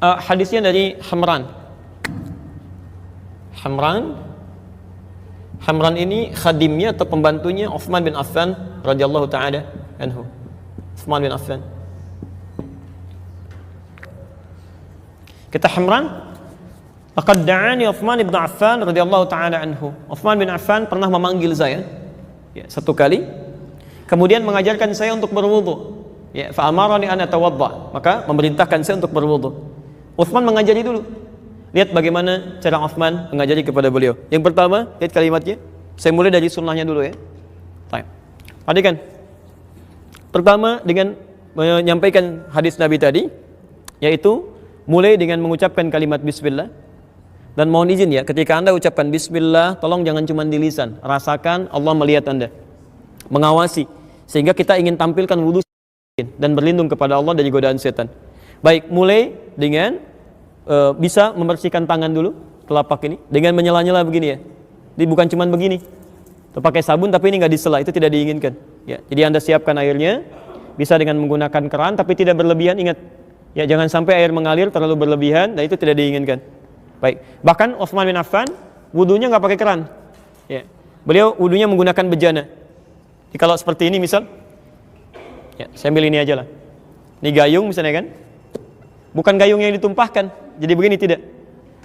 Hadisnya dari Hamran. Hamran ini khadimnya atau pembantunya Utsman bin Affan radhiyallahu taala anhu. Utsman bin Affan. Kata Hamran, laqad da'ani Utsman bin Affan radhiyallahu taala anhu. Utsman bin Affan pernah memanggil saya satu kali, kemudian mengajarkan saya untuk berwudu. Fa amarani an atawadda, maka memerintahkan saya untuk berwudu. Utsman mengajari dulu. Lihat bagaimana cara Utsman mengajari kepada beliau. Yang pertama, lihat kalimatnya. Saya mulai dari sunnahnya dulu ya. Baik. Perhatikan. Pertama dengan menyampaikan hadis Nabi tadi, yaitu mulai dengan mengucapkan kalimat bismillah. Dan mohon izin ya, ketika Anda ucapkan bismillah, tolong jangan cuma di lisan. Rasakan Allah melihat Anda. Mengawasi. Sehingga kita ingin tampilkan wudu dan berlindung kepada Allah dari godaan setan. Baik, mulai dengan bisa membersihkan tangan dulu, telapak ini, dengan menyela-nyela begini ya. Jadi bukan cuma begini. Pakai sabun tapi ini nggak disela, itu tidak diinginkan. Ya, jadi Anda siapkan airnya, bisa dengan menggunakan keran tapi tidak berlebihan. Ingat, ya jangan sampai air mengalir terlalu berlebihan, dan itu tidak diinginkan. Baik. Bahkan Utsman bin Affan wudunya nggak pakai keran. Ya. Beliau wudunya menggunakan bejana. Jadi kalau seperti ini misal, ya saya ambil ini aja lah. Ini gayung misalnya kan. Bukan gayung yang ditumpahkan, jadi begini tidak.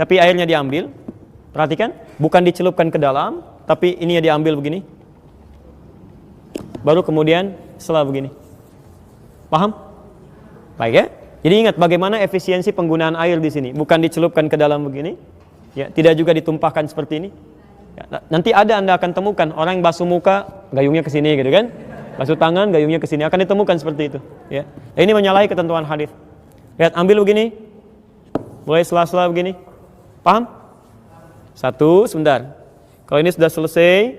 Tapi airnya diambil, perhatikan, bukan dicelupkan ke dalam, tapi ini ya diambil begini. Baru kemudian setelah begini. Paham? Baik ya. Jadi ingat bagaimana efisiensi penggunaan air di sini, bukan dicelupkan ke dalam begini. Ya, tidak juga ditumpahkan seperti ini. Ya, nanti Anda akan temukan orang yang basuh muka, gayungnya ke sini gitu kan. Basuh tangan, gayungnya ke sini, akan ditemukan seperti itu, ya. Ini menyalahi ketentuan hadis. Lihat, ambil begini, mulai sela-sela begini, paham? Satu, sebentar. Kalau ini sudah selesai,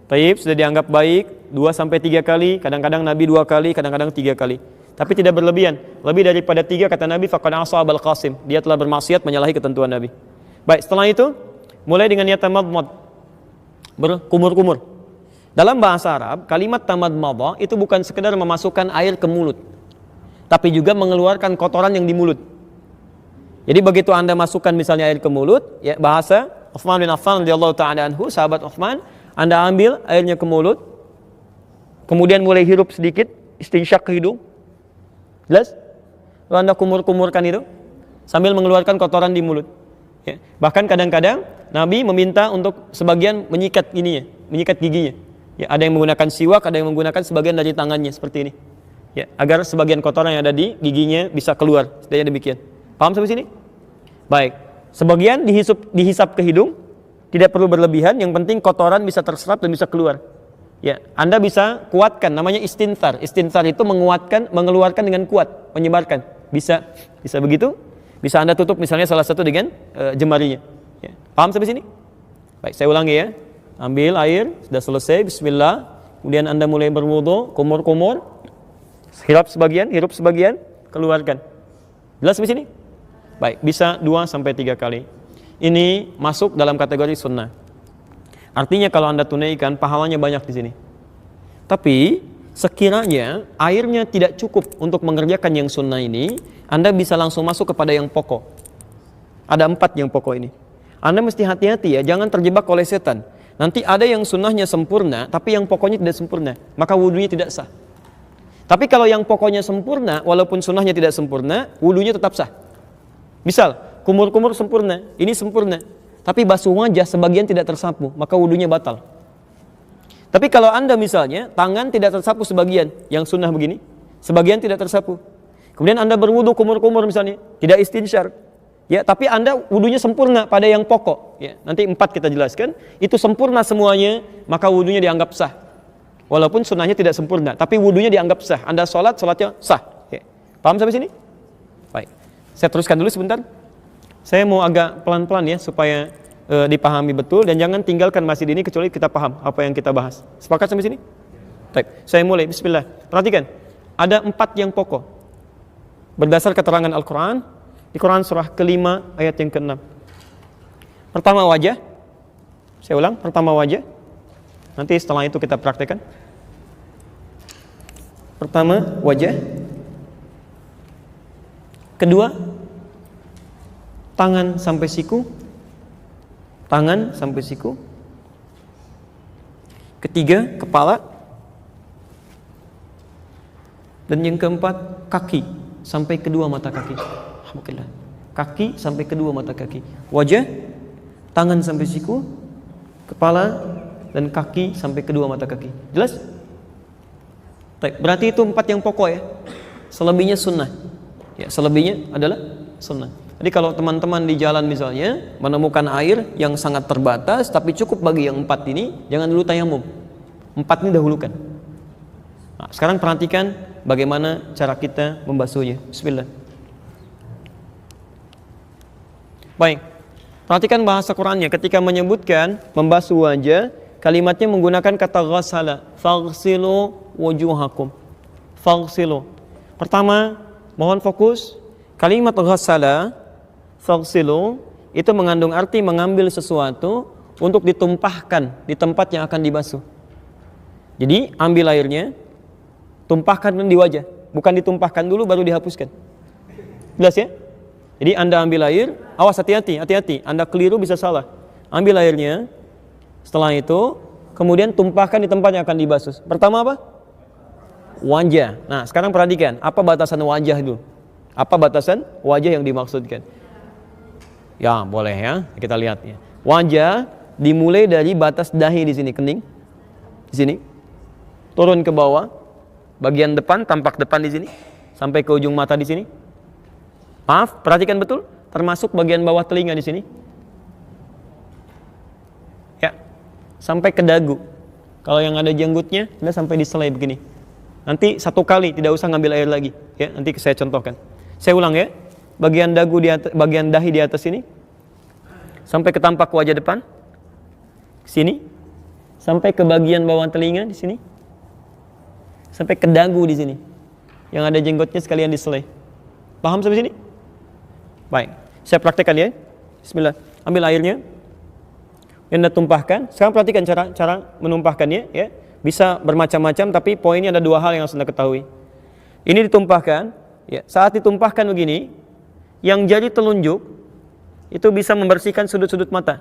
taib, sudah dianggap baik, 2-3 kali, kadang-kadang Nabi 2 kali, kadang-kadang 3 kali. Tapi tidak berlebihan, lebih daripada 3 kata Nabi, faqad asa Abul Qasim, dia telah bermaksiat menyalahi ketentuan Nabi. Baik, setelah itu, mulai dengan niat tamadmad, berkumur-kumur. Dalam bahasa Arab, kalimat tamadmad itu bukan sekedar memasukkan air ke mulut, tapi juga mengeluarkan kotoran yang di mulut. Jadi begitu Anda masukkan misalnya air ke mulut, ya bahasa Utsman bin Affan radhiyallahu taala anhu, sahabat Utsman, Anda ambil airnya ke mulut, kemudian mulai hirup sedikit, istinsyak ke hidung. Jelas? Lalu Anda kumur-kumurkan itu sambil mengeluarkan kotoran di mulut. Ya. Bahkan kadang-kadang Nabi meminta untuk sebagian menyikat ininya, menyikat giginya. Ya, ada yang menggunakan siwak, ada yang menggunakan sebagian dari tangannya seperti ini. Ya, agar sebagian kotoran yang ada di giginya bisa keluar. Setidaknya demikian. Paham sampai sini? Baik. Sebagian dihisap ke hidung, tidak perlu berlebihan, yang penting kotoran bisa terserap dan bisa keluar. Ya, Anda bisa kuatkan, namanya istinthar. Istinthar itu menguatkan, mengeluarkan dengan kuat, menyebarkan. Bisa begitu. Bisa Anda tutup misalnya salah satu dengan jemarinya. Ya. Paham sampai sini? Baik, saya ulangi ya. Ambil air, sudah selesai, bismillah. Kemudian Anda mulai berwudu, kumur-kumur. Hirup sebagian, keluarkan. Jelas di sini? Baik, bisa 2-3 kali. Ini masuk dalam kategori sunnah. Artinya kalau Anda tunaikan, pahalanya banyak di sini. Tapi sekiranya airnya tidak cukup untuk mengerjakan yang sunnah ini, Anda bisa langsung masuk kepada yang pokok. Ada 4 yang pokok ini. Anda mesti hati-hati ya, jangan terjebak oleh setan. Nanti ada yang sunnahnya sempurna, tapi yang pokoknya tidak sempurna, maka wudunya tidak sah. Tapi kalau yang pokoknya sempurna, walaupun sunnahnya tidak sempurna, wudunya tetap sah. Misal, kumur-kumur sempurna, ini sempurna, tapi basuh wajah sebagian tidak tersapu, maka wudunya batal. Tapi kalau Anda misalnya, tangan tidak tersapu sebagian, yang sunnah begini, sebagian tidak tersapu. Kemudian Anda berwudu kumur-kumur misalnya, tidak istinsyar. Ya, tapi Anda wudunya sempurna pada yang pokok. Ya, nanti 4 kita jelaskan, itu sempurna semuanya, maka wudunya dianggap sah. Walaupun sunnahnya tidak sempurna, tapi wudunya dianggap sah. Anda sholatnya sah. Ya. Paham sampai sini? Baik. Saya teruskan dulu sebentar. Saya mau agak pelan-pelan ya, supaya dipahami betul. Dan jangan tinggalkan masjid ini kecuali kita paham apa yang kita bahas. Sepakat sampai sini? Baik. Saya mulai, bismillah. Perhatikan, ada 4 yang pokok. Berdasar keterangan Al-Quran, di Quran surah ke-5 ayat yang ke-6. Pertama wajah. Saya ulang, pertama wajah. Nanti setelah itu kita praktekkan. Pertama, wajah. Kedua, tangan sampai siku, tangan sampai siku. Ketiga, kepala. Dan yang keempat, kaki sampai kedua mata kaki. Alhamdulillah. Kaki sampai kedua mata kaki. Wajah, tangan sampai siku, kepala, dan kaki sampai kedua mata kaki. Jelas? Berarti itu 4 yang pokok ya. Selebihnya sunnah. Ya, selebihnya adalah sunnah. Jadi kalau teman-teman di jalan misalnya menemukan air yang sangat terbatas tapi cukup bagi yang 4 ini, jangan dulu tayamum. 4 ini dahulukan. Nah, sekarang perhatikan bagaimana cara kita membasuhnya. Bismillah. Baik. Perhatikan bahasa Qur'annya ketika menyebutkan membasuh wajah, kalimatnya menggunakan kata ghassala. Faghsilu wujuhakum. Faghsilu. Pertama, mohon fokus. Kalimat ghassala, faghsilu itu mengandung arti mengambil sesuatu untuk ditumpahkan di tempat yang akan dibasuh. Jadi ambil airnya, tumpahkan di wajah, bukan ditumpahkan dulu baru dihapuskan. Jelas ya? Jadi Anda ambil air, awas hati-hati, Anda keliru bisa salah. Ambil airnya, setelah itu kemudian tumpahkan di tempat yang akan dibasuh. Pertama apa? Wajah. Nah, sekarang perhatikan, apa batasan wajah itu? Apa batasan wajah yang dimaksudkan? Ya, boleh ya. Kita lihat ya. Wajah dimulai dari batas dahi di sini, kening. Di sini. Turun ke bawah. Bagian depan, tampak depan di sini. Sampai ke ujung mata di sini. Maaf, perhatikan betul. Termasuk bagian bawah telinga di sini. Ya. Sampai ke dagu. Kalau yang ada janggutnya, Anda sampai di selai begini. Nanti 1 kali, tidak usah ngambil air lagi. Ya, nanti saya contohkan. Saya ulang ya. Bagian dagu di atas, bagian dahi di atas sini. Sampai ke tampak wajah depan. Sini. Sampai ke bagian bawah telinga di sini. Sampai ke dagu di sini. Yang ada jenggotnya sekalian di selai. Paham sampai sini? Baik. Saya praktekkan ya. Bismillah. Ambil airnya. Yang Anda tumpahkan. Sekarang perhatikan cara menumpahkannya ya. Bisa bermacam-macam tapi poinnya ada 2 hal yang harus Anda ketahui. Ini ditumpahkan. Ya, saat ditumpahkan begini, yang jari telunjuk itu bisa membersihkan sudut-sudut mata.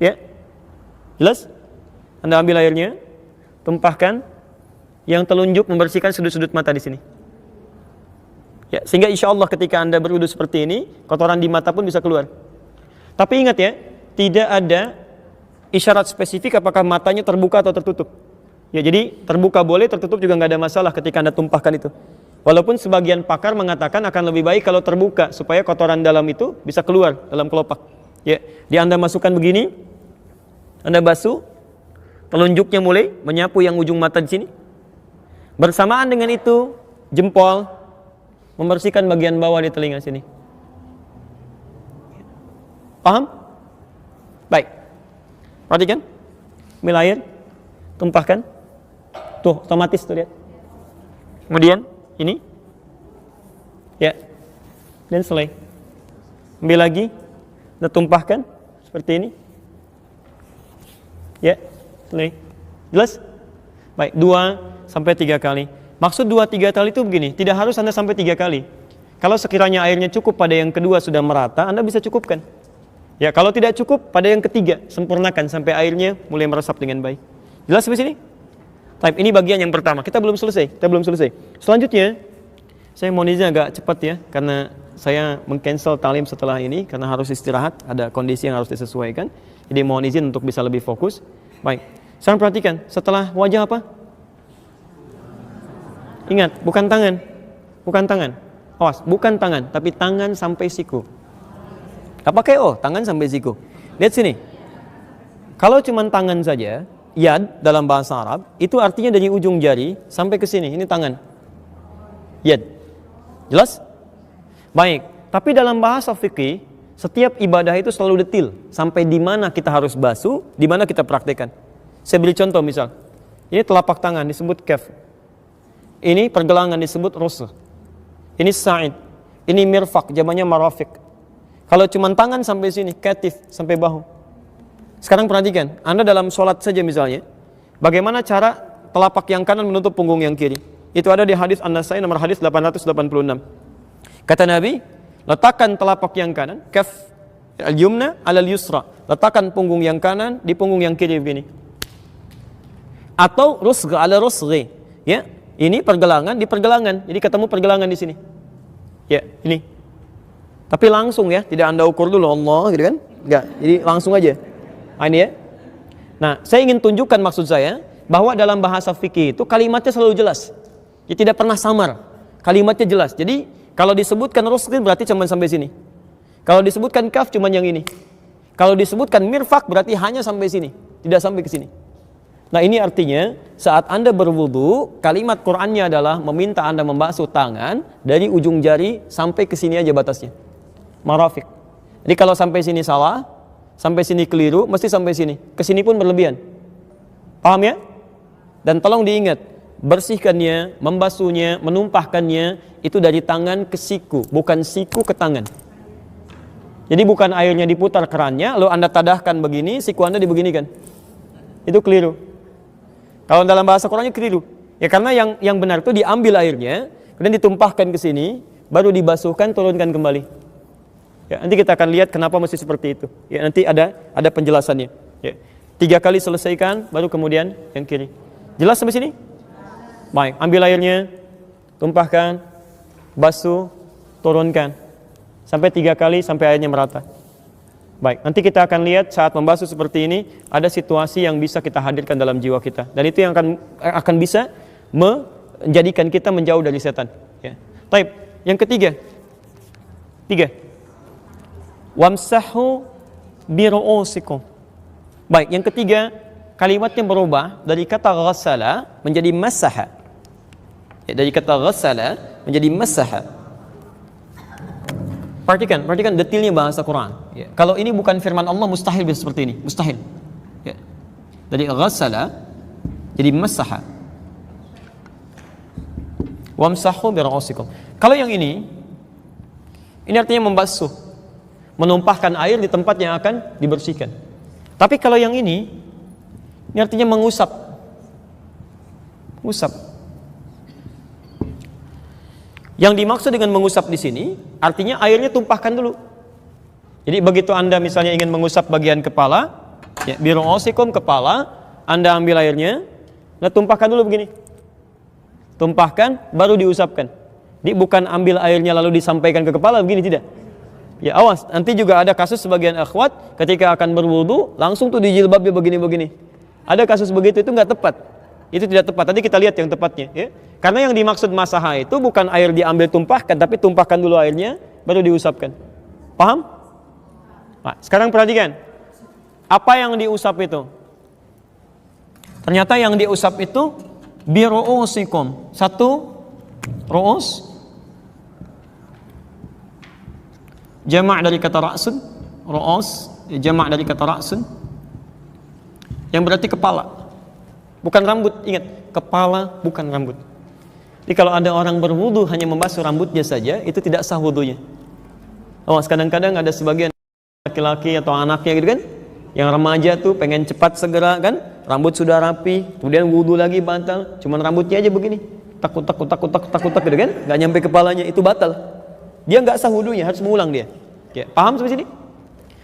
Ya, jelas? Anda ambil airnya, tumpahkan, yang telunjuk membersihkan sudut-sudut mata di sini. Ya, sehingga insya Allah ketika Anda berwudu seperti ini, kotoran di mata pun bisa keluar. Tapi ingat ya, tidak ada isyarat spesifik apakah matanya terbuka atau tertutup. Ya, jadi terbuka boleh, tertutup juga nggak ada masalah ketika Anda tumpahkan itu. Walaupun sebagian pakar mengatakan akan lebih baik kalau terbuka supaya kotoran dalam itu bisa keluar dalam kelopak. Ya, di Anda masukkan begini, Anda basuh, telunjuknya mulai menyapu yang ujung mata di sini. Bersamaan dengan itu, jempol membersihkan bagian bawah di telinga sini. Paham? Baik. Perhatikan. Ambil air, tumpahkan. Tuh, otomatis tuh lihat. Kemudian ini ya, dan selesai. Ambil lagi, dan tumpahkan seperti ini ya, selesai. Jelas? Baik, 2-3 kali. Maksud 2-3 kali itu begini, tidak harus Anda sampai 3 kali. Kalau sekiranya airnya cukup pada yang kedua sudah merata, Anda bisa cukupkan. Ya, kalau tidak cukup pada yang ketiga, sempurnakan sampai airnya mulai meresap dengan baik. Jelas sampai sini? Type ini bagian yang pertama. Kita belum selesai. Selanjutnya, saya mohon izin agak cepat ya, karena saya meng-cancel talim setelah ini karena harus istirahat, ada kondisi yang harus disesuaikan. Jadi mohon izin untuk bisa lebih fokus. Baik. Sekarang perhatikan, setelah wajah apa? Ingat, bukan tangan. Awas, bukan tangan, tapi tangan sampai siku. Apa kayak tangan sampai siku? Lihat sini. Kalau cuma tangan saja, yad dalam bahasa Arab itu artinya dari ujung jari sampai ke sini. Ini tangan. Yad. Jelas? Baik. Tapi dalam bahasa fikih, setiap ibadah itu selalu detil. Sampai di mana kita harus basuh, di mana kita praktekkan. Saya beri contoh misal. Ini telapak tangan disebut kaf. Ini pergelangan disebut rusuh. Ini sa'id. Ini mirfaq, jamannya marafiq. Kalau cuma tangan sampai sini, katif sampai bahu. Sekarang perhatikan, Anda dalam sholat saja misalnya, bagaimana cara telapak yang kanan menutup punggung yang kiri? Itu ada di hadis An-Nasai nomor hadis 886. Kata Nabi, letakkan telapak yang kanan, kaf al-yumna 'alal yusra. Letakkan punggung yang kanan di punggung yang kiri begini. Atau rusgh 'ala rusghi. Ya, ini pergelangan di pergelangan. Jadi ketemu pergelangan di sini. Ya, ini. Tapi langsung ya, tidak Anda ukur dulu Allah gitu kan? Enggak, jadi langsung aja. Nah, ini ya. Nah, saya ingin tunjukkan maksud saya bahwa dalam bahasa fikih itu kalimatnya selalu jelas. Ya, tidak pernah samar. Kalimatnya jelas. Jadi kalau disebutkan rusgh berarti cuma sampai sini. Kalau disebutkan kaf cuma yang ini. Kalau disebutkan mirfaq berarti hanya sampai sini, tidak sampai ke sini. Nah, ini artinya saat Anda berwudu, kalimat Qur'annya adalah meminta Anda membasuh tangan dari ujung jari sampai ke sini aja batasnya. Marafiq. Jadi kalau sampai sini salah, sampai sini keliru, mesti sampai sini. Ke sini pun berlebihan. Paham ya? Dan tolong diingat, bersihkannya, membasuhnya, menumpahkannya itu dari tangan ke siku, bukan siku ke tangan. Jadi bukan airnya diputar kerannya, lalu Anda tadahkan begini, siku Anda dibeginikan. Itu keliru. Kalau dalam bahasa Qur'annya keliru. Ya karena yang benar itu diambil airnya, kemudian ditumpahkan ke sini, baru dibasuhkan, turunkan kembali. Ya, nanti kita akan lihat kenapa mesti seperti itu. Ya, nanti ada penjelasannya. Ya. 3 kali selesaikan, baru kemudian yang kiri. Jelas sampai sini? Baik, ambil airnya, tumpahkan, basuh, turunkan. Sampai 3 kali sampai airnya merata. Baik, nanti kita akan lihat saat membasuh seperti ini, ada situasi yang bisa kita hadirkan dalam jiwa kita. Dan itu yang akan bisa menjadikan kita menjauh dari setan. Ya. Taib, yang ketiga. 3. Wamsahu biru'usikum. Baik, yang ketiga, kalimatnya berubah dari kata ghassala menjadi masaha. Ya, dari kata ghassala menjadi masaha. Perhatikan detailnya bahasa Quran. Ya. Kalau ini bukan firman Allah, mustahil bisa seperti ini, mustahil. Ya. Dari ghassala jadi masaha. Wamsahu biru'usikum. Kalau yang ini artinya membasuh, menumpahkan air di tempat yang akan dibersihkan. Tapi kalau yang ini artinya mengusap. Usap. Yang dimaksud dengan mengusap di sini artinya airnya tumpahkan dulu. Jadi begitu Anda misalnya ingin mengusap bagian kepala, ya, biru'usikum kepala, Anda ambil airnya, nah tumpahkan dulu begini. Tumpahkan baru diusapkan. Jadi bukan ambil airnya lalu disampaikan ke kepala begini, tidak. Ya awas, nanti juga ada kasus sebagian akhwat ketika akan berwudu langsung tuh di jilbabnya begini-begini. Ada kasus begitu, itu nggak tepat. Itu tidak tepat. Tadi kita lihat yang tepatnya. Ya. Karena yang dimaksud masaha itu bukan air diambil tumpahkan, tapi tumpahkan dulu airnya, baru diusapkan. Paham? Nah, sekarang perhatikan. Apa yang diusap itu? Ternyata yang diusap itu biru'usikum. 1 ru'us. Jamak dari kata ra'sun, ru'us, jamak dari kata ra'sun, yang berarti kepala, bukan rambut. Ingat, kepala bukan rambut. Jadi kalau ada orang berwudu hanya membasuh rambutnya saja, itu tidak sah wudunya. Kadang-kadang ada sebagian laki-laki atau anaknya gitu kan, yang remaja tuh pengen cepat segera kan, rambut sudah rapi, kemudian wudu lagi batal, cuman rambutnya aja begini, takut gitu kan, nggak nyampe kepalanya, itu batal. Dia nggak sah wudunya, harus mengulang dia. Ya, paham sampai sini?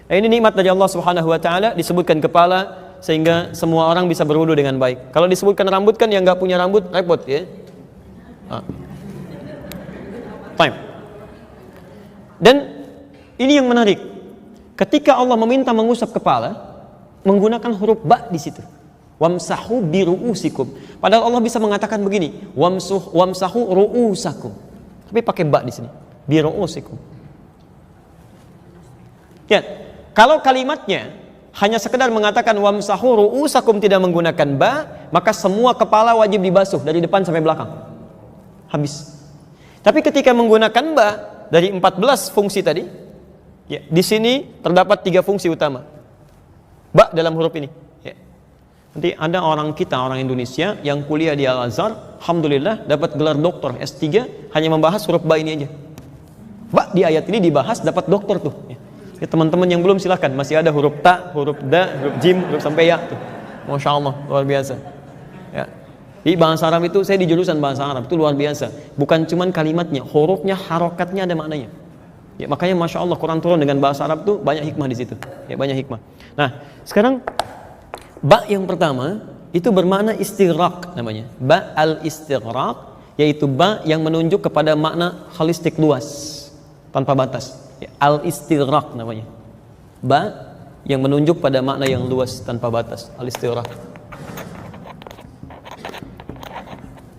Nah, ini nikmat dari Allah Subhanahu wa taala, disebutkan kepala sehingga semua orang bisa berwudu dengan baik. Kalau disebutkan rambut kan yang nggak punya rambut repot ya. Time. Dan ini yang menarik. Ketika Allah meminta mengusap kepala, menggunakan huruf ba di situ. Wamsahu biru'usikum. Padahal Allah bisa mengatakan begini, wamsahu ru'usakum. Tapi pakai ba di sini. Biru'usikum. Ya, kalau kalimatnya hanya sekedar mengatakan wamsahu ru'usakum tidak menggunakan ba, maka semua kepala wajib dibasuh dari depan sampai belakang. Habis. Tapi ketika menggunakan ba dari 14 fungsi tadi, ya, di sini terdapat 3 fungsi utama. Ba dalam huruf ini. Ya. Nanti ada orang Indonesia yang kuliah di Al-Azhar, alhamdulillah dapat gelar doktor S3 hanya membahas huruf ba ini aja. Ba di ayat ini dibahas dapat doktor tuh. Ya, teman-teman yang belum silahkan, masih ada huruf ta, huruf da, huruf jim, huruf sampai ya tuh. Masya Allah, luar biasa. Ya. Di bahasa Arab itu, saya di jurusan bahasa Arab itu luar biasa. Bukan cuman kalimatnya, hurufnya, harokatnya ada maknanya. Ya, makanya Masya Allah Quran turun dengan bahasa Arab tuh banyak hikmah di situ. Ya, banyak hikmah. Nah, sekarang ba yang pertama itu bermakna istighraq namanya. Ba al-istighraq, yaitu ba yang menunjuk kepada makna holistik luas, tanpa batas. Ya, al-istighraq namanya. Ba yang menunjuk pada makna yang luas tanpa batas, al-istighraq.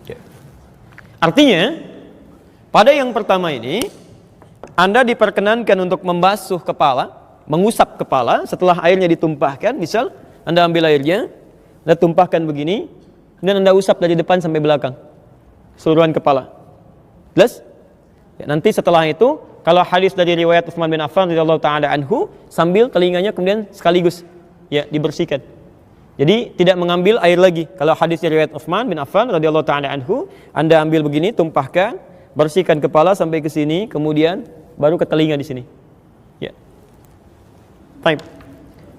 Ya. Artinya, pada yang pertama ini Anda diperkenankan untuk membasuh kepala, mengusap kepala setelah airnya ditumpahkan. Misal Anda ambil airnya, Anda tumpahkan begini, dan Anda usap dari depan sampai belakang, seluruhan kepala. Jelas? Ya, nanti setelah itu, kalau hadis dari riwayat Utsman bin Affan radhiyallahu taala anhu, sambil telinganya kemudian sekaligus ya dibersihkan. Jadi tidak mengambil air lagi. Kalau hadis dari riwayat Utsman bin Affan radhiyallahu taala anhu, Anda ambil begini, tumpahkan, bersihkan kepala sampai ke sini, kemudian baru ke telinga di sini. Ya. Baik.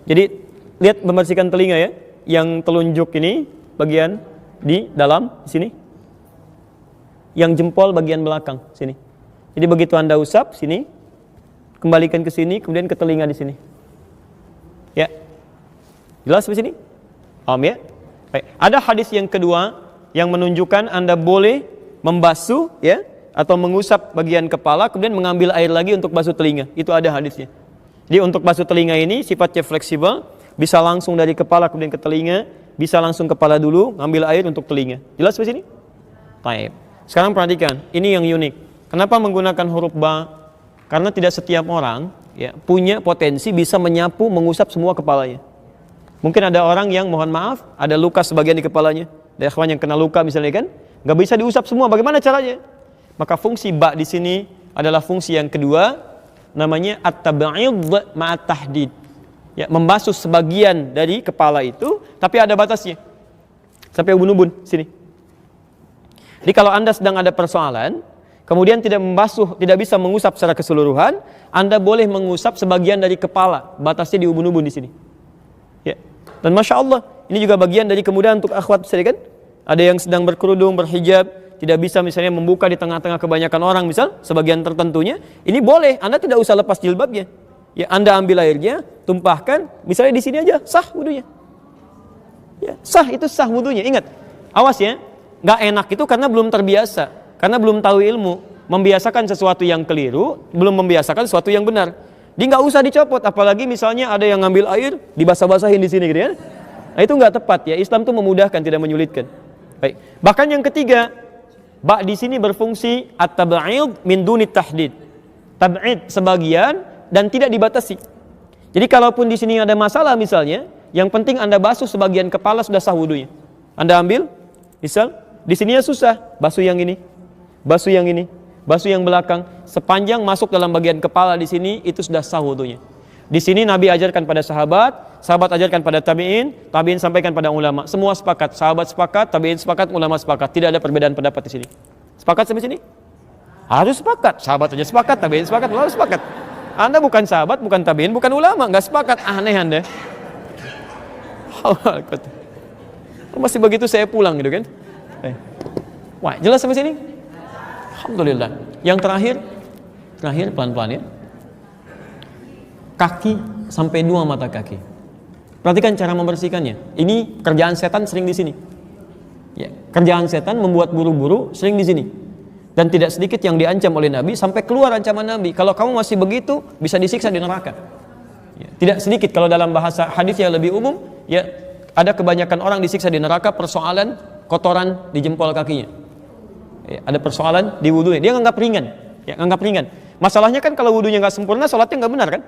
Jadi lihat membersihkan telinga ya, yang telunjuk ini bagian di dalam di sini. Yang jempol bagian belakang sini. Jadi begitu Anda usap sini, kembalikan ke sini, kemudian ke telinga di sini. Ya. Jelas di sini? Paham ya? Baik. Ada hadis yang kedua yang menunjukkan Anda boleh membasuh ya, atau mengusap bagian kepala kemudian mengambil air lagi untuk basuh telinga. Itu ada hadisnya. Jadi untuk basuh telinga ini sifatnya fleksibel, bisa langsung dari kepala kemudian ke telinga, bisa langsung kepala dulu ngambil air untuk telinga. Jelas di sini? Baik. Sekarang perhatikan, ini yang unik. Kenapa menggunakan huruf ba? Karena tidak setiap orang ya punya potensi bisa menyapu, mengusap semua kepalanya. Mungkin ada orang yang mohon maaf ada luka sebagian di kepalanya. Ada ikhwan yang kena luka misalnya kan, nggak bisa diusap semua. Bagaimana caranya? Maka fungsi ba di sini adalah fungsi yang kedua, namanya at-tab'id ma'at tahdid. Ya, membasuh sebagian dari kepala itu, tapi ada batasnya. Sampai ubun-ubun sini. Jadi kalau Anda sedang ada persoalan, kemudian tidak membasuh, tidak bisa mengusap secara keseluruhan, Anda boleh mengusap sebagian dari kepala, batasnya di ubun-ubun di sini. Ya. Dan Masya Allah, ini juga bagian dari kemudahan untuk akhwat kan? Ada yang sedang berkerudung, berhijab, tidak bisa misalnya membuka di tengah-tengah kebanyakan orang, misal sebagian tertentunya, ini boleh, Anda tidak usah lepas jilbabnya. Ya, Anda ambil airnya, tumpahkan, misalnya di sini aja, sah wudunya. Ya, sah itu sah wudunya. Ingat, awas ya, nggak enak itu karena belum terbiasa, karena belum tahu ilmu, membiasakan sesuatu yang keliru, belum membiasakan sesuatu yang benar. Dia nggak usah dicopot, apalagi misalnya ada yang ngambil air, dibasah-basahin di sini, gitu ya. Nah, itu nggak tepat ya. Islam itu memudahkan, tidak menyulitkan. Baik. Bahkan yang ketiga, ba di sini berfungsi at-tab'id min duni tahdid. Tab'id sebagian dan tidak dibatasi. Jadi kalaupun di sini ada masalah misalnya, yang penting Anda basuh sebagian kepala sudah sah wudunya. Anda ambil, misal di sininya susah, basuh yang ini, basuh yang ini, basuh yang belakang, sepanjang masuk dalam bagian kepala di sini itu sudah sah wudunya. Di sini Nabi ajarkan pada sahabat, sahabat ajarkan pada tabi'in, tabi'in sampaikan pada ulama. Semua sepakat, sahabat sepakat, tabi'in sepakat, ulama sepakat. Tidak ada perbedaan pendapat di sini. Sepakat sampai sini? Harus sepakat. Sahabat saja sepakat, tabi'in sepakat, ulama sepakat. Anda bukan sahabat, bukan tabi'in, bukan ulama, enggak sepakat. Aneh Anda. Masih begitu saya pulang gitu kan? Wah, jelas sampai sini? Alhamdulillah. Yang terakhir pelan-pelan ya. Kaki sampai 2 mata kaki. Perhatikan cara membersihkannya. Ini kerjaan setan sering di sini. Ya, kerjaan setan membuat buru-buru sering di sini. Dan tidak sedikit yang diancam oleh Nabi sampai keluar ancaman Nabi. Kalau kamu masih begitu, bisa disiksa di neraka. Ya, tidak sedikit kalau dalam bahasa hadis yang lebih umum, ya ada kebanyakan orang disiksa di neraka persoalan kotoran di jempol kakinya. Ya, ada persoalan di wudunya. Dia nganggap ringan. Ya, nganggap ringan. Masalahnya kan kalau wudunya nggak sempurna, sholatnya nggak benar kan?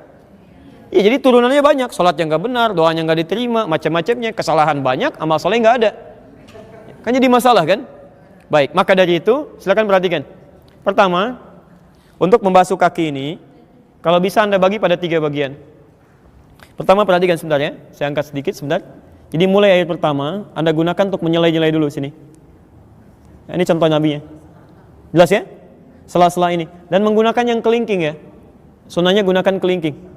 Ya, jadi turunannya banyak, sholat yang nggak benar, doanya nggak diterima, macam-macamnya, kesalahan banyak, amal soleh nggak ada. Kan jadi masalah kan? Baik, maka dari itu silakan perhatikan. Pertama, untuk membasuh kaki ini, kalau bisa Anda bagi pada 3 bagian. Pertama perhatikan sebentar ya, saya angkat sedikit sebentar. Jadi mulai air pertama, Anda gunakan untuk menyelai-nyelai dulu sini. Nah, ini contoh Nabi ya. Jelas ya? Sela-sela ini. Dan menggunakan yang kelingking ya. Sunnahnya gunakan kelingking.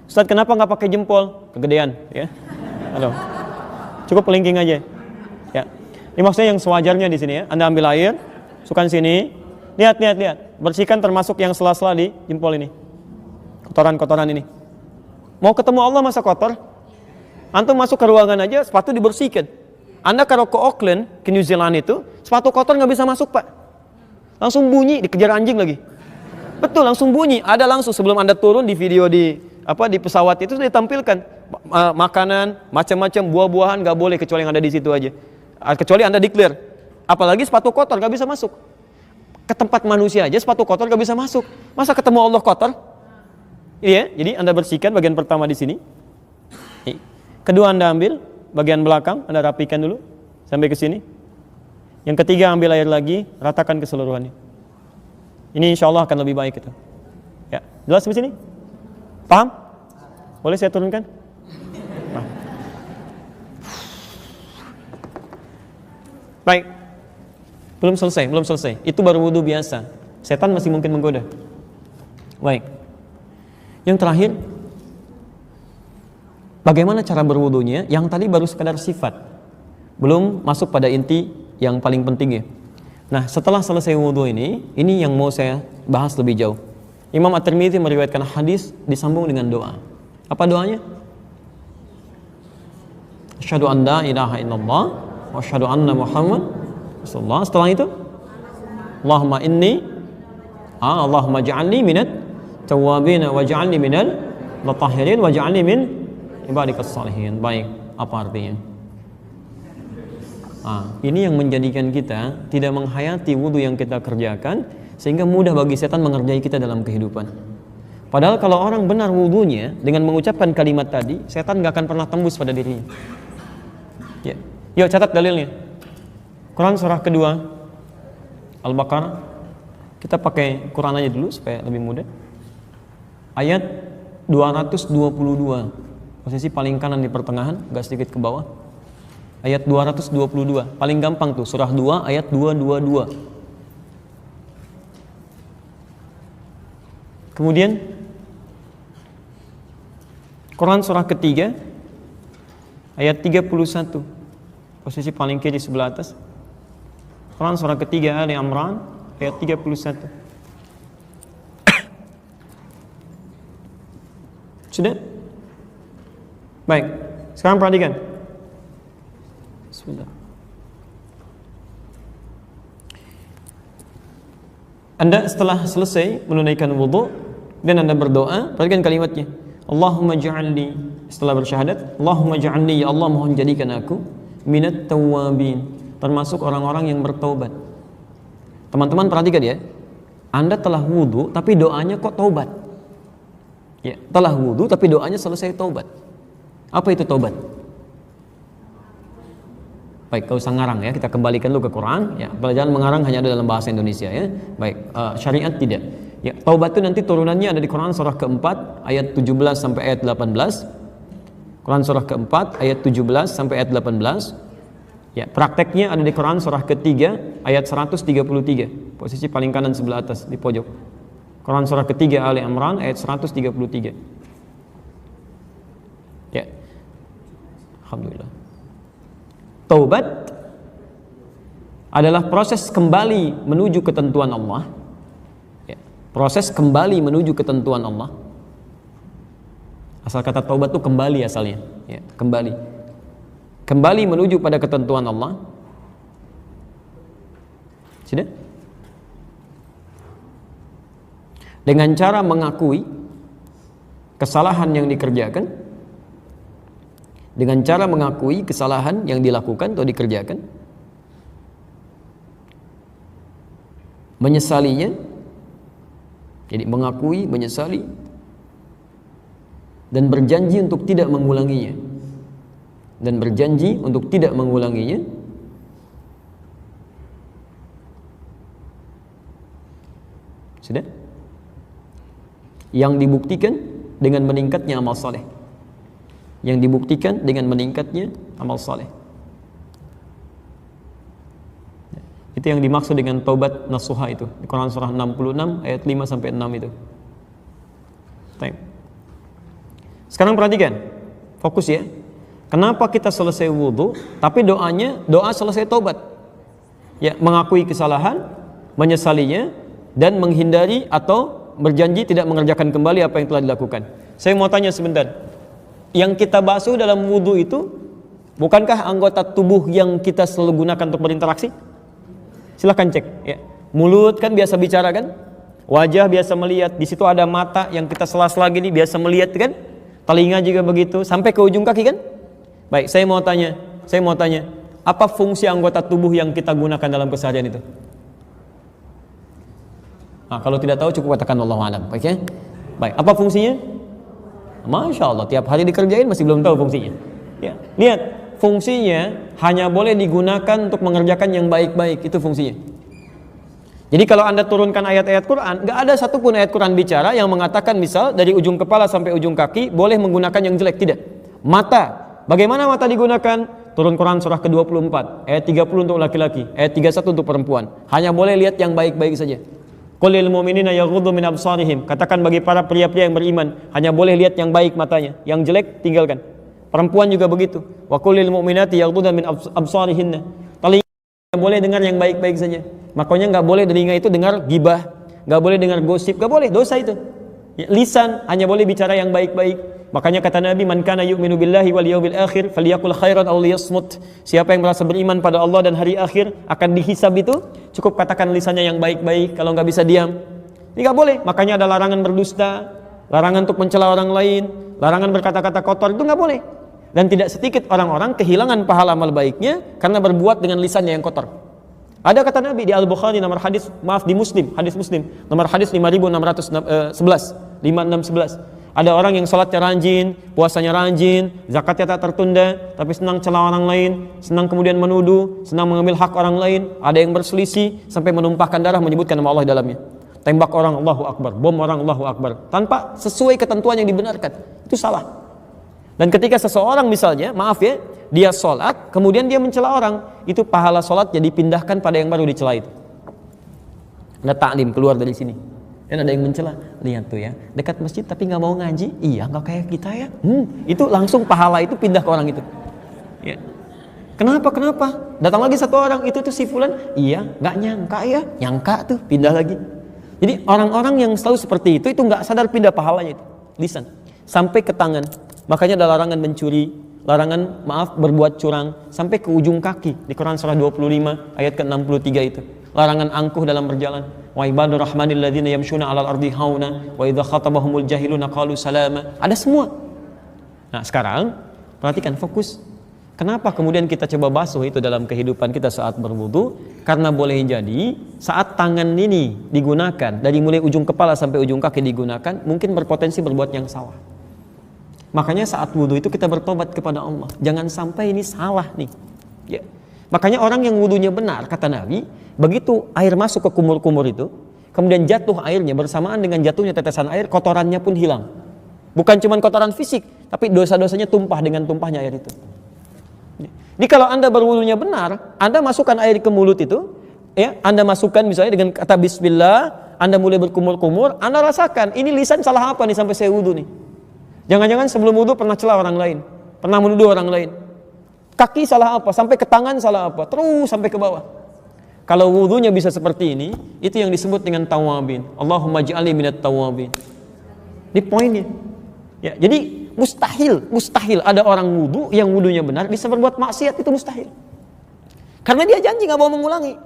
Ustaz, kenapa nggak pakai jempol? Kegedean, ya. Halo. Cukup kelingking aja. Ya. Ini maksudnya yang sewajarnya di sini ya. Anda ambil air, masukkan sini. Lihat. bersihkan termasuk yang sela-sela di jempol ini. Kotoran-kotoran ini. Mau ketemu Allah masa kotor? Antum masuk ke ruangan aja, sepatu dibersihkan. Anda kalau ke Auckland, ke New Zealand itu, sepatu kotor nggak bisa masuk, Pak. Langsung bunyi, dikejar anjing lagi. Betul, langsung bunyi. Ada langsung sebelum Anda turun di video di pesawat itu sudah ditampilkan makanan, macam-macam buah-buahan nggak boleh kecuali yang ada di situ aja. Kecuali Anda declare. Apalagi sepatu kotor nggak bisa masuk. Ke tempat manusia aja sepatu kotor nggak bisa masuk. Masa ketemu Allah kotor? Iya, jadi Anda bersihkan bagian pertama di sini. Kedua Anda ambil bagian belakang, Anda rapikan dulu sampai ke sini. Yang ketiga ambil air lagi, ratakan keseluruhannya. Ini insya Allah akan lebih baik itu. Ya, jelas di sini? Paham? Boleh saya turunkan? Nah. Baik. Belum selesai. Itu baru wudhu biasa. Setan masih mungkin menggoda. Baik. Yang terakhir, bagaimana cara berwudunya? Yang tadi baru sekadar sifat, belum masuk pada inti yang paling penting ya. Nah, setelah selesai wudu ini yang mau saya bahas lebih jauh. Imam At-Tirmidzi meriwayatkan hadis disambung dengan doa. Apa doanya? Asyhadu an la ilaha illallah wa asyhadu anna Muhammad rasulullah. Setelah itu, Allahumma ja'alni minat tawwabin wa ja'alni minal mutahhirin wa ja'alni min ibadikas salihin. Baik, apa artinya? Ini yang menjadikan kita tidak menghayati wudhu yang kita kerjakan, sehingga mudah bagi setan mengerjai kita dalam kehidupan. Padahal kalau orang benar wudhunya dengan mengucapkan kalimat tadi, setan gak akan pernah tembus pada dirinya. Ya. Yuk catat dalilnya. Quran surah kedua Al-Baqarah. Kita pakai Quran aja dulu supaya lebih mudah. Ayat 222. Posisi paling kanan di pertengahan, agak sedikit ke bawah. Ayat 222. Paling gampang tuh, surah 2 ayat 222. Kemudian Quran surah ketiga ayat 31. Posisi paling kiri sebelah atas. Quran surah ketiga Ali Imran ayat 31. Sudah? Baik, sekarang perhatikan. Bismillah. Anda setelah selesai menunaikan wudu dan Anda berdoa, perhatikan kalimatnya. Allahumma ja'alni, setelah bersyahadat, Allahumma ja'alni, ya Allah mohon jadikan aku minat tawwabin, termasuk orang-orang yang bertaubat. Teman-teman perhatikan ya. Anda telah wudu tapi doanya kok taubat. Ya, telah wudu tapi doanya selesai taubat. Apa itu taubat? Baik, kau usah ngarang ya, kita kembalikan dulu ke Quran ya. Pelajaran mengarang hanya ada dalam bahasa Indonesia ya. Baik, syariat tidak. Ya, taubat itu nanti turunannya ada di Quran surah keempat ayat 17 sampai ayat 18. Quran surah keempat ayat 17 sampai ayat 18. Ya, prakteknya ada di Quran surah ketiga ayat 133. Posisi paling kanan sebelah atas di pojok. Quran surah ketiga Ali Imran ayat 133. Ya. Alhamdulillah. Taubat adalah proses kembali menuju ketentuan Allah. Ya. Proses kembali menuju ketentuan Allah. Asal kata taubat itu kembali asalnya. Ya, kembali. Kembali menuju pada ketentuan Allah. Sudah? Dengan cara mengakui kesalahan yang dikerjakan, dengan cara mengakui kesalahan yang dilakukan atau dikerjakan, menyesalinya, jadi mengakui, menyesali, dan berjanji untuk tidak mengulanginya, dan berjanji untuk tidak mengulanginya. Sudah? Yang dibuktikan dengan meningkatnya amal saleh. Yang dibuktikan dengan meningkatnya amal saleh. Itu yang dimaksud dengan taubat nasuha itu di Quran surah 66 ayat 5 sampai 6 itu. Baik. Sekarang perhatikan, fokus ya. Kenapa kita selesai wudu tapi doanya doa selesai taubat? Ya, mengakui kesalahan, menyesalinya, dan menghindari atau berjanji tidak mengerjakan kembali apa yang telah dilakukan. Saya mau tanya sebentar. Yang kita basuh dalam wudu itu bukankah anggota tubuh yang kita selalu gunakan untuk berinteraksi? Silahkan cek ya. Mulut kan biasa bicara kan? Wajah biasa melihat, di situ ada mata yang kita sela-sela gini biasa melihat kan? Telinga juga begitu, sampai ke ujung kaki kan? Baik, saya mau tanya, apa fungsi anggota tubuh yang kita gunakan dalam keseharian itu? Nah, kalau tidak tahu cukup katakan Allahu a'lam, oke? Okay? Baik, apa fungsinya? Masya Allah, tiap hari dikerjain masih belum tahu fungsinya. Ya, lihat, fungsinya hanya boleh digunakan untuk mengerjakan yang baik-baik, itu fungsinya. Jadi kalau Anda turunkan ayat-ayat Quran, nggak ada satupun ayat Quran bicara yang mengatakan misal dari ujung kepala sampai ujung kaki boleh menggunakan yang jelek, tidak. Mata, bagaimana mata digunakan? Turun Quran surah ke-24, ayat 30 untuk laki-laki, ayat 31 untuk perempuan. Hanya boleh lihat yang baik-baik saja. Qul lil mu'minina yaghuddu min absarihim. Katakan bagi para pria-pria yang beriman, hanya boleh lihat yang baik matanya, yang jelek tinggalkan. Perempuan juga begitu. Wa qul lil mu'minati yaghuddna min absarihinna. Telinga boleh dengar yang baik-baik saja. Makanya nggak boleh telinga itu dengar gibah, nggak boleh dengar gosip, nggak boleh, dosa itu. Ya, lisan hanya boleh bicara yang baik-baik. Makanya kata Nabi, man kana yu'minu billahi wal yawmil akhir falyaqul khairan aw liyasmut. Siapa yang merasa beriman pada Allah dan hari akhir akan dihisab itu, cukup katakan lisannya yang baik-baik, kalau nggak bisa diam. Ini nggak boleh. Makanya ada larangan berdusta, larangan untuk mencela orang lain, larangan berkata-kata kotor, itu nggak boleh. Dan tidak sedikit orang-orang kehilangan pahala amal baiknya karena berbuat dengan lisannya yang kotor. Ada kata Nabi di Al-Bukhari nomor hadis, maaf di Muslim, hadis Muslim nomor hadis 5611, 5611. Ada orang yang salatnya rajin, puasanya rajin, zakatnya tak tertunda, tapi senang celah orang lain, senang kemudian menuduh, senang mengambil hak orang lain, ada yang berselisih sampai menumpahkan darah menyebutkan nama Allah di dalamnya. Tembak orang Allahu Akbar, bom orang Allahu Akbar, tanpa sesuai ketentuan yang dibenarkan. Itu salah. Dan ketika seseorang misalnya, maaf ya, dia sholat, kemudian dia mencela orang, itu pahala sholatnya dipindahkan pada yang baru dicela itu. Ada taklim keluar dari sini, dan ada yang mencela, lihat tuh ya, dekat masjid tapi nggak mau ngaji, iya nggak kayak kita ya, itu langsung pahala itu pindah ke orang itu. Ya. Kenapa? Datang lagi satu orang, itu tuh si fulan, iya nggak nyangka ya, nyangka tuh pindah lagi. Jadi orang-orang yang selalu seperti itu nggak sadar pindah pahalanya itu, lisan, sampai ke tangan. Makanya ada larangan mencuri, larangan berbuat curang sampai ke ujung kaki di Quran surah 25 ayat ke-63 itu. Larangan angkuh dalam berjalan. Wa ibadur rahmanil ladzina yamshuna 'alal ardi hauna wa idza khatabahumul jahiluna qalu salama. Ada semua. Nah, sekarang perhatikan, fokus. Kenapa kemudian kita coba basuh itu dalam kehidupan kita saat berwudu? Karena boleh jadi saat tangan ini digunakan dari mulai ujung kepala sampai ujung kaki digunakan mungkin berpotensi berbuat yang salah. Makanya saat wudhu itu kita bertobat kepada Allah. Jangan sampai ini salah nih. Ya. Makanya orang yang wudhunya benar, kata Nabi, begitu air masuk ke kumur-kumur itu, kemudian jatuh airnya bersamaan dengan jatuhnya tetesan air, kotorannya pun hilang. Bukan cuma kotoran fisik, tapi dosa-dosanya tumpah dengan tumpahnya air itu. Jadi kalau Anda berwudhunya benar, Anda masukkan air ke mulut itu, ya, Anda masukkan misalnya dengan kata Bismillah, Anda mulai berkumur-kumur, Anda rasakan, ini lisan salah apa nih sampai saya wudhu nih. Jangan-jangan sebelum wudhu pernah celah orang lain, pernah menuduh orang lain. Kaki salah apa, sampai ke tangan salah apa, terus sampai ke bawah. Kalau wudhunya bisa seperti ini, itu yang disebut dengan tawabin. Allahumma ja'alni minat tawabin. Ini poinnya. Ya, jadi mustahil ada orang wudhu yang wudhunya benar bisa berbuat maksiat, itu mustahil. Karena dia janji nggak mau mengulangi.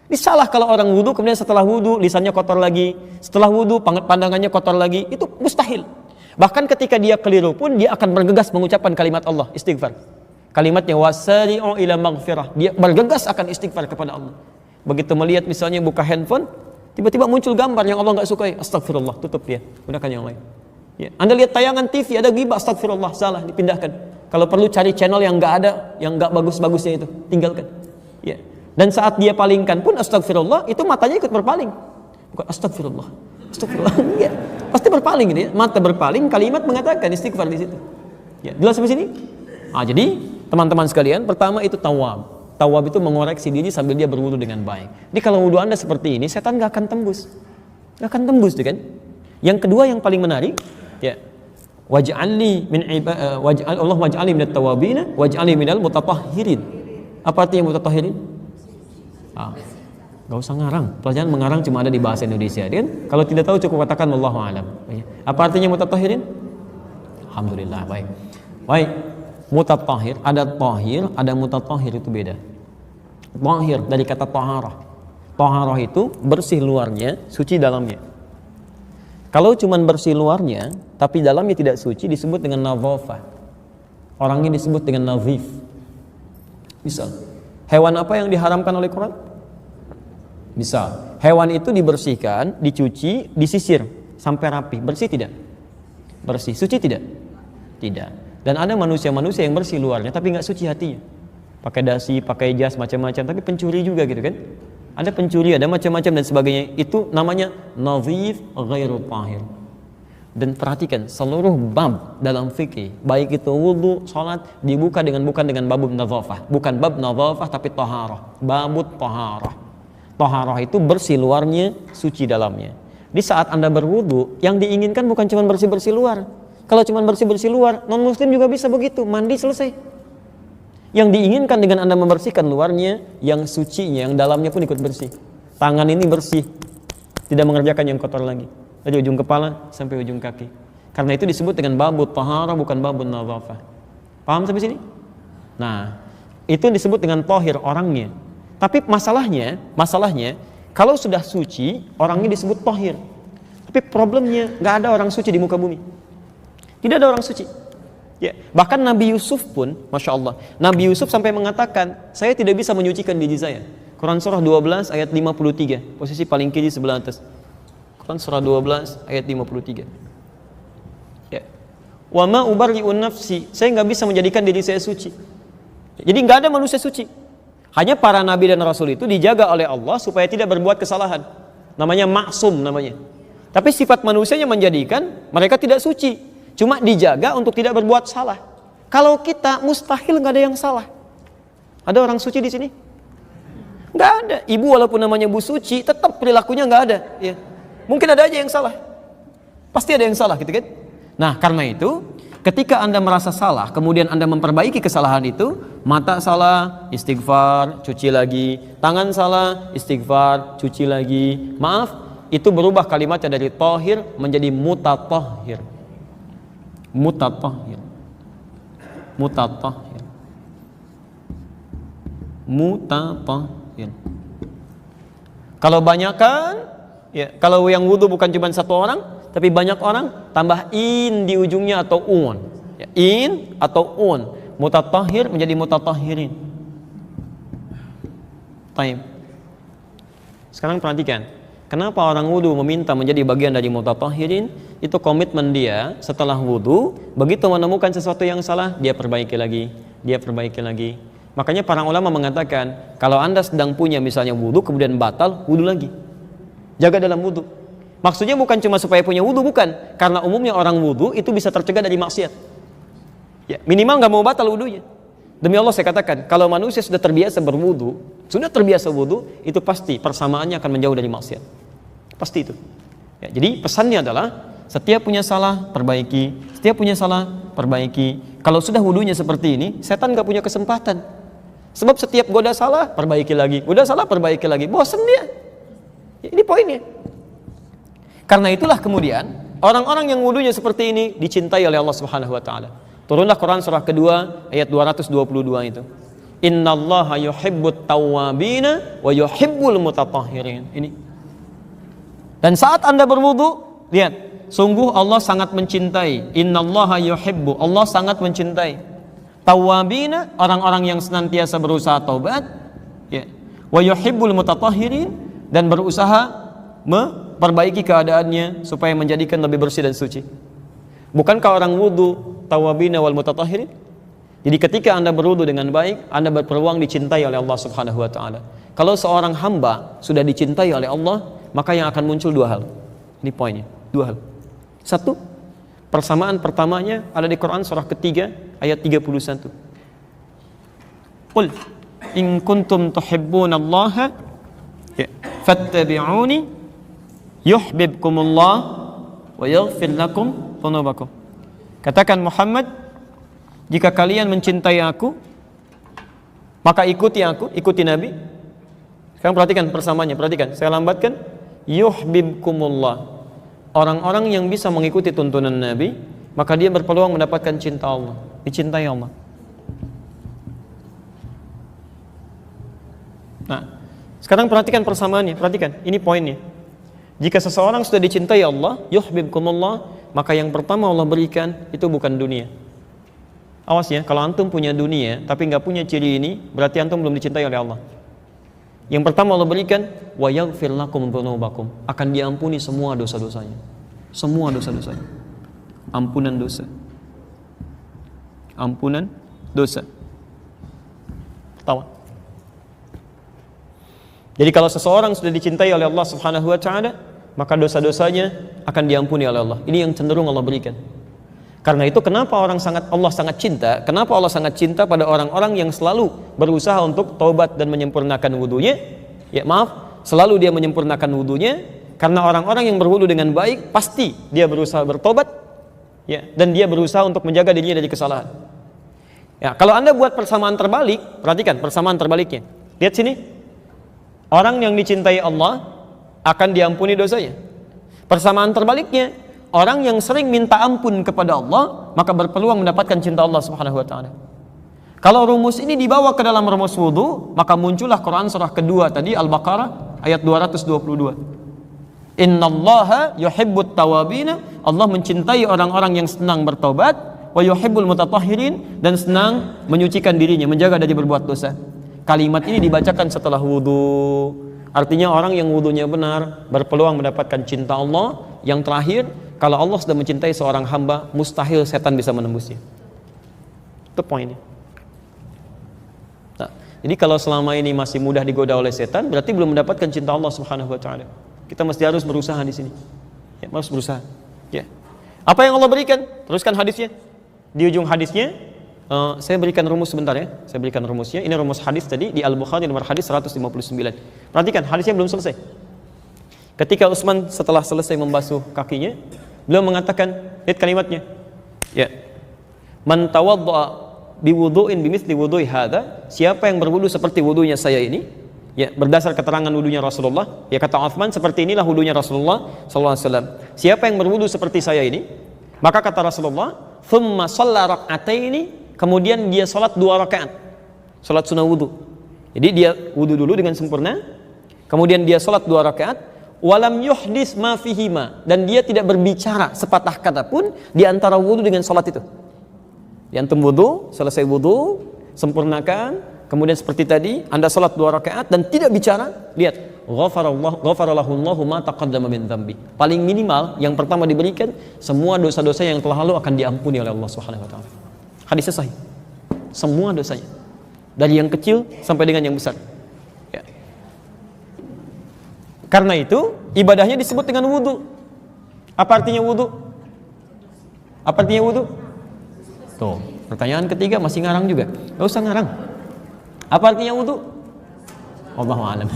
Ini salah kalau orang wudhu kemudian setelah wudhu lisannya kotor lagi, setelah wudhu pandangannya kotor lagi, itu mustahil. Bahkan ketika dia keliru pun dia akan bergegas mengucapkan kalimat Allah, istighfar. Kalimatnya wasari'u ila maghfirah. Dia bergegas akan istighfar kepada Allah. Begitu melihat misalnya buka handphone, tiba-tiba muncul gambar yang Allah nggak sukai, astagfirullah, tutup dia, gunakan yang lain. Ya. Anda lihat tayangan TV ada ghibah, astagfirullah, salah, dipindahkan. Kalau perlu cari channel yang nggak ada, yang nggak bagus-bagusnya itu, tinggalkan. Ya. Dan saat dia palingkan pun astagfirullah, itu matanya ikut berpaling. Bukan astagfirullah. Astagfirullah. Ya. Pasti berpaling ini, mata berpaling, kalimat mengatakan istighfar di situ. Ya, jelas sampai sini? Nah, jadi teman-teman sekalian, pertama itu tawab. Tawab itu mengoreksi diri sambil dia berwudu dengan baik. Jadi kalau wudu Anda seperti ini, setan nggak akan tembus. Nggak akan tembus, kan? Yang kedua yang paling menarik, ya. Waj'alni min Allah waj'alni minat tawabin, waj'alni minal mutatahhirin. Apa artinya mutatahhirin? Gak usah ngarang. Pelajaran mengarang cuma ada di bahasa Indonesia, kan? Kalau tidak tahu cukup katakan wallahu alam. Apa artinya mutatahhirin? Alhamdulillah, baik. Baik. Mutatahhir, ada tahir, ada mutatahhir, itu beda. Tahir dari kata taharah. Taharah itu bersih luarnya, suci dalamnya. Kalau cuma bersih luarnya tapi dalamnya tidak suci disebut dengan nadhafah. Orangnya disebut dengan nazif. Misal, hewan apa yang diharamkan oleh Quran? Misal, hewan itu dibersihkan, dicuci, disisir sampai rapi. Bersih tidak? Bersih. Suci tidak? Tidak. Dan ada manusia-manusia yang bersih luarnya tapi nggak suci hatinya. Pakai dasi, pakai jas, macam-macam, tapi pencuri juga gitu kan? Ada pencuri, ada macam-macam dan sebagainya. Itu namanya nazif ghairu tahir. Dan perhatikan, seluruh bab dalam fikih, baik itu wudu, salat, dibuka bukan dengan bab nadhafah, bukan bab nadhafah tapi taharah, babut taharah. Taharah itu bersih luarnya, suci dalamnya. Di saat Anda berwudu, yang diinginkan bukan cuma bersih-bersih luar. Kalau cuma bersih-bersih luar, non muslim juga bisa begitu, mandi selesai. Yang diinginkan dengan Anda membersihkan luarnya, yang sucinya, yang dalamnya pun ikut bersih. Tangan ini bersih, tidak mengerjakan yang kotor lagi. Dari ujung kepala sampai ujung kaki. Karena itu disebut dengan babut taharah, bukan babut nadhafah. Paham sampai sini? Nah, itu disebut dengan tahir orangnya. Tapi masalahnya, kalau sudah suci, orangnya disebut tahir. Tapi problemnya, nggak ada orang suci di muka bumi. Tidak ada orang suci. Ya, bahkan Nabi Yusuf pun, Masya Allah, Nabi Yusuf sampai mengatakan, saya tidak bisa menyucikan diri saya. Quran surah 12 ayat 53, posisi paling kiri sebelah atas. Quran surah 12 ayat 53. Ya. Wa ma ubarri'un nafsi, saya nggak bisa menjadikan diri saya suci. Jadi nggak ada manusia suci. Hanya para nabi dan rasul itu dijaga oleh Allah supaya tidak berbuat kesalahan. Namanya maksum namanya. Tapi sifat manusianya menjadikan mereka tidak suci. Cuma dijaga untuk tidak berbuat salah. Kalau kita mustahil nggak ada yang salah. Ada orang suci di sini? Nggak ada. Ibu walaupun namanya Bu Suci, tetap perilakunya nggak ada. Ya. Mungkin ada aja yang salah. Pasti ada yang salah, gitu kan? Nah, karena itu, ketika Anda merasa salah, kemudian Anda memperbaiki kesalahan itu, mata salah, istighfar, cuci lagi. Tangan salah, istighfar, cuci lagi. Maaf, itu berubah kalimatnya dari tahir menjadi mutatahhir. Mutatahhir. Mutatahhir. Mutatahhir. Kalau banyakan, ya, kalau yang wudu bukan cuma satu orang, tapi banyak orang, tambah in di ujungnya atau un. Ya, in atau un. Mutatahhir menjadi mutatahhirin. Taib. Sekarang perhatikan, kenapa orang wudu meminta menjadi bagian dari mutatahhirin? Itu komitmen dia setelah wudu, begitu menemukan sesuatu yang salah, dia perbaiki lagi, dia perbaiki lagi. Makanya para ulama mengatakan, kalau Anda sedang punya misalnya wudu kemudian batal, wudu lagi. Jaga dalam wudu. Maksudnya bukan cuma supaya punya wudu, bukan. Karena umumnya orang wudu itu bisa tercegah dari maksiat. Ya, minimal nggak mau batal wudunya. Demi Allah saya katakan, kalau manusia sudah terbiasa berwudu, sudah terbiasa wudu, itu pasti persamaannya akan menjauh dari maksiat. Pasti itu. Ya, jadi pesannya adalah setiap punya salah perbaiki, setiap punya salah perbaiki. Kalau sudah wudunya seperti ini, setan nggak punya kesempatan. Sebab setiap goda salah perbaiki lagi, goda salah perbaiki lagi, bosan dia. Ya, ini poinnya. Karena itulah kemudian orang-orang yang wudunya seperti ini dicintai oleh Allah Subhanahu wa taala. Turunlah Quran surah kedua ayat 222 itu. Innallaha yuhibbut tawwabina wa yuhibbul mutatahhirin. Ini. Dan saat Anda berwudu, lihat, sungguh Allah sangat mencintai. Innallaha yuhibbu, Allah sangat mencintai tawwabina, orang-orang yang senantiasa berusaha taubat, ya. Wa yuhibbul mutatahhirin, dan berusaha memperbaiki keadaannya supaya menjadikan lebih bersih dan suci. Bukankah orang wudu tawabina wal mutatahhirin? Jadi ketika Anda berwudu dengan baik, Anda berpeluang dicintai oleh Allah Subhanahu wa taala. Kalau seorang hamba sudah dicintai oleh Allah, maka yang akan muncul dua hal. Ini poinnya, dua hal. Satu, persamaan pertamanya ada di Quran surah ketiga ayat 31. Qul in kuntum tuhibbunallaha fattabi'uni yuhibbukumullah wa yaghfir lakum dhunubakum. Katakan Muhammad, jika kalian mencintai aku, maka ikuti aku, ikuti Nabi. Sekarang perhatikan persamaannya, perhatikan. Saya lambatkan. Yuhibbukumullah. Orang-orang yang bisa mengikuti tuntunan Nabi, maka dia berpeluang mendapatkan cinta Allah, dicintai Allah. Nah, sekarang perhatikan persamaannya, perhatikan, ini poinnya. Jika seseorang sudah dicintai Allah, yuhibbukumullah, maka yang pertama Allah berikan itu bukan dunia. Awas ya, kalau antum punya dunia tapi nggak punya ciri ini, berarti antum belum dicintai oleh Allah. Yang pertama Allah berikan, wa yaghfir lakum dzunubakum, akan diampuni semua dosa-dosanya. Semua dosa-dosanya. Ampunan dosa. Ampunan dosa. Pertama. Jadi kalau seseorang sudah dicintai oleh Allah Subhanahu wa taala, maka dosa-dosanya akan diampuni oleh Allah. Ini yang cenderung Allah berikan. Karena itu kenapa Allah sangat cinta? Kenapa Allah sangat cinta pada orang-orang yang selalu berusaha untuk taubat dan menyempurnakan wudunya? Ya, maaf, selalu dia menyempurnakan wudunya, karena orang-orang yang berwudu dengan baik pasti dia berusaha bertobat, ya, dan dia berusaha untuk menjaga dirinya dari kesalahan. Ya, kalau Anda buat persamaan terbalik, perhatikan persamaan terbaliknya. Lihat sini. Orang yang dicintai Allah akan diampuni dosanya. Persamaan terbaliknya, orang yang sering minta ampun kepada Allah, maka berpeluang mendapatkan cinta Allah Subhanahu wa taala. Kalau rumus ini dibawa ke dalam rumus wudu, maka muncullah Quran surah kedua tadi, Al-Baqarah ayat 222. Innallaha yuhibbut tawabina, Allah mencintai orang-orang yang senang bertobat, wa yuhibbul mutatahhirin, dan senang menyucikan dirinya, menjaga dari berbuat dosa. Kalimat ini dibacakan setelah wudu. Artinya orang yang wudunya benar berpeluang mendapatkan cinta Allah. Yang terakhir, kalau Allah sudah mencintai seorang hamba, mustahil setan bisa menembusnya. Itu poinnya. Nah, jadi kalau selama ini masih mudah digoda oleh setan, berarti belum mendapatkan cinta Allah Subhanahu wa taala. Kita mesti harus berusaha di sini. Ya, harus berusaha. Ya. Apa yang Allah berikan? Teruskan hadisnya. Di ujung hadisnya, saya berikan rumus sebentar ya. Saya berikan rumusnya. Ini rumus hadis tadi di Al-Bukhari nomor hadis 159. Perhatikan, hadisnya belum selesai. Ketika Utsman setelah selesai membasuh kakinya, beliau mengatakan, lihat kalimatnya. Ya. Man tawaddaa biwudu'in bimithli wudu'i hadza, siapa yang berwudu seperti wudunya saya ini? Ya, berdasar keterangan wudunya Rasulullah, ya kata Utsman, seperti inilah wudunya Rasulullah sallallahu alaihi wasallam. Siapa yang berwudu seperti saya ini? Maka kata Rasulullah, "Tsumma shalla rak'ataini", kemudian dia salat 2 rakaat, salat sunnah wudu. Jadi dia wudu dulu dengan sempurna, kemudian dia salat 2 rakaat, walam yuhdis ma fihima, dan dia tidak berbicara sepatah kata pun di antara wudu dengan salat itu. Di antum wudu, selesai wudu, sempurnakan, kemudian seperti tadi Anda salat 2 rakaat dan tidak bicara, lihat, ghafarallahu Allahu ma taqaddama min dzambi. Paling minimal yang pertama diberikan, semua dosa-dosa yang telah lalu akan diampuni oleh Allah Subhanahu wa taala. Hadisnya sahih. Semua dosanya. Dari yang kecil sampai dengan yang besar. Ya. Karena itu, ibadahnya disebut dengan wudu. Apa artinya wudu? Apa artinya wudu? Tuh, pertanyaan ketiga masih ngarang juga. Gak usah ngarang. Apa artinya wudu? Allahu a'lam.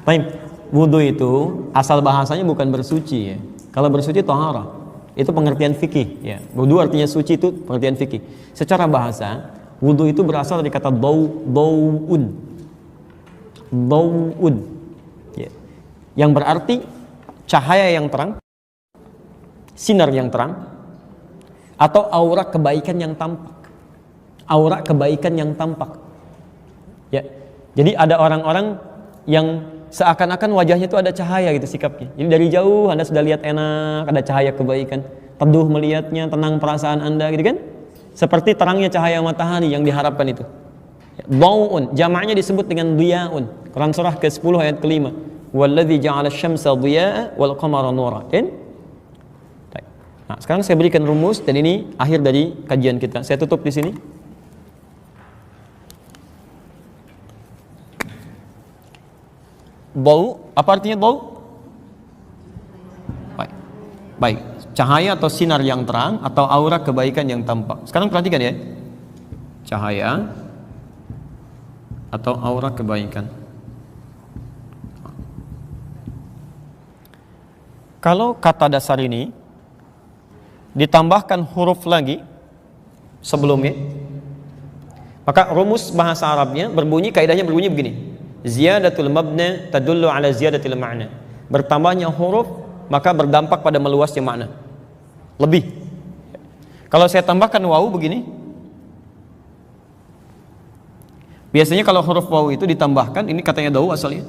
Baik, wudu itu asal bahasanya bukan bersuci ya. Kalau bersuci taharah. Itu pengertian fikih ya. Wudu artinya suci, itu pengertian fikih. Secara bahasa, wudu itu berasal dari kata dau'un. Dau'un. Ya. Yang berarti cahaya yang terang, sinar yang terang, atau aura kebaikan yang tampak. Aura kebaikan yang tampak. Ya. Jadi ada orang-orang yang seakan-akan wajahnya itu ada cahaya gitu sikapnya. Jadi dari jauh Anda sudah lihat enak, ada cahaya kebaikan, teduh melihatnya, tenang perasaan Anda gitu kan? Seperti terangnya cahaya matahari yang diharapkan itu. Dau'un, jamaknya disebut dengan diya'un. Quran surah ke-10 ayat ke-5. Walladzi ja'ala asy-syamsa diya'a wal qamara nura. Nah, sekarang saya berikan rumus dan ini akhir dari kajian kita. Saya tutup di sini. Bau, apa artinya bau? Baik, cahaya atau sinar yang terang atau aura kebaikan yang tampak. Sekarang perhatikan ya, cahaya atau aura kebaikan. Kalau kata dasar ini ditambahkan huruf lagi sebelumnya, maka rumus bahasa Arabnya kaidahnya berbunyi begini. Ziyadatul mabna tadullu ala ziyadatil ma'na. Bertambahnya huruf maka berdampak pada meluasnya makna. Lebih. Kalau saya tambahkan wawu begini, biasanya kalau huruf wawu itu ditambahkan, ini katanya Dawu asalnya.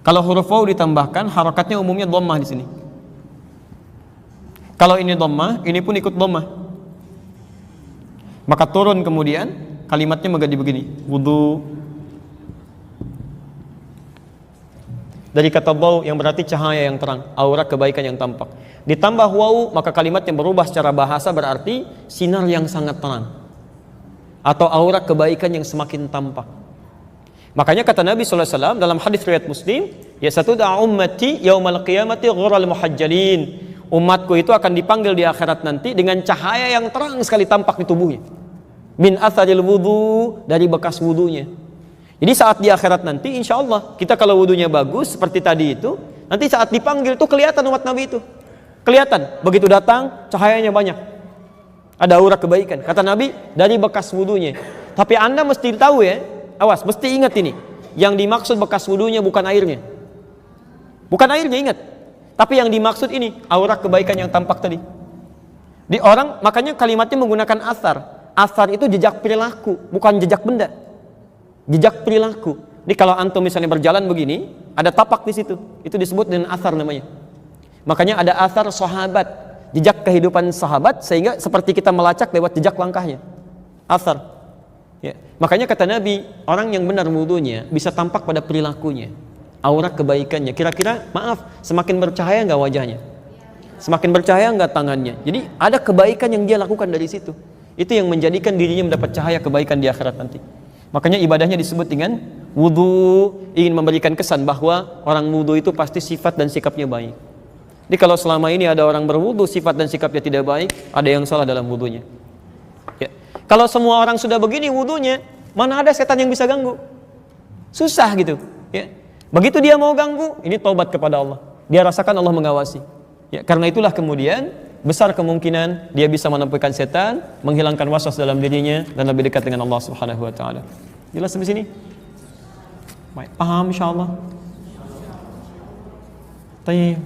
Kalau huruf wawu ditambahkan, harakatnya umumnya dhammah di sini. Kalau ini dhammah, ini pun ikut dhammah. Maka turun kemudian kalimatnya menjadi begini, wudu. Dari kata dhaw yang berarti cahaya yang terang, aura kebaikan yang tampak. Ditambah wawu, maka kalimat yang berubah secara bahasa berarti sinar yang sangat terang atau aura kebaikan yang semakin tampak. Makanya kata Nabi SAW dalam hadis riwayat Muslim, ya satud'a ummati yaumal qiyamati ghural muhajjalin. Umatku itu akan dipanggil di akhirat nanti dengan cahaya yang terang sekali tampak di tubuhnya. Min atharil wudu, dari bekas wudunya. Jadi saat di akhirat nanti insya Allah kita kalau wudunya bagus seperti tadi itu, nanti saat dipanggil tuh kelihatan umat Nabi itu. Kelihatan, begitu datang cahayanya banyak. Ada aura kebaikan. Kata Nabi dari bekas wudunya. Tapi Anda mesti tahu ya, awas, mesti ingat ini. Yang dimaksud bekas wudunya bukan airnya. Bukan airnya, ingat. Tapi yang dimaksud ini aura kebaikan yang tampak tadi. Di orang, makanya kalimatnya menggunakan athar. Athar itu jejak perilaku, bukan jejak benda. Jejak perilaku. Jadi kalau antum misalnya berjalan begini, ada tapak di situ. Itu disebut dengan athar namanya. Makanya ada athar sahabat, jejak kehidupan sahabat, sehingga seperti kita melacak lewat jejak langkahnya. Athar. Ya. Makanya kata Nabi, orang yang benar wudunya bisa tampak pada perilakunya, aura kebaikannya. Kira-kira, maaf, semakin bercahaya nggak wajahnya? Semakin bercahaya nggak tangannya? Jadi ada kebaikan yang dia lakukan dari situ. Itu yang menjadikan dirinya mendapat cahaya kebaikan di akhirat nanti. Makanya ibadahnya disebut dengan wudu, ingin memberikan kesan bahwa orang wudu itu pasti sifat dan sikapnya baik. Jadi kalau selama ini ada orang berwudu sifat dan sikapnya tidak baik, ada yang salah dalam wudunya. Ya. Kalau semua orang sudah begini wudunya, mana ada setan yang bisa ganggu? Susah gitu. Ya. Begitu dia mau ganggu, ini taubat kepada Allah. Dia rasakan Allah mengawasi. Ya, karena itulah kemudian besar kemungkinan dia bisa menampilkan setan, menghilangkan waswas dalam dirinya dan lebih dekat dengan Allah Subhanahu wa taala. Jelas sampai sini? Baik, paham insyaallah. Baik.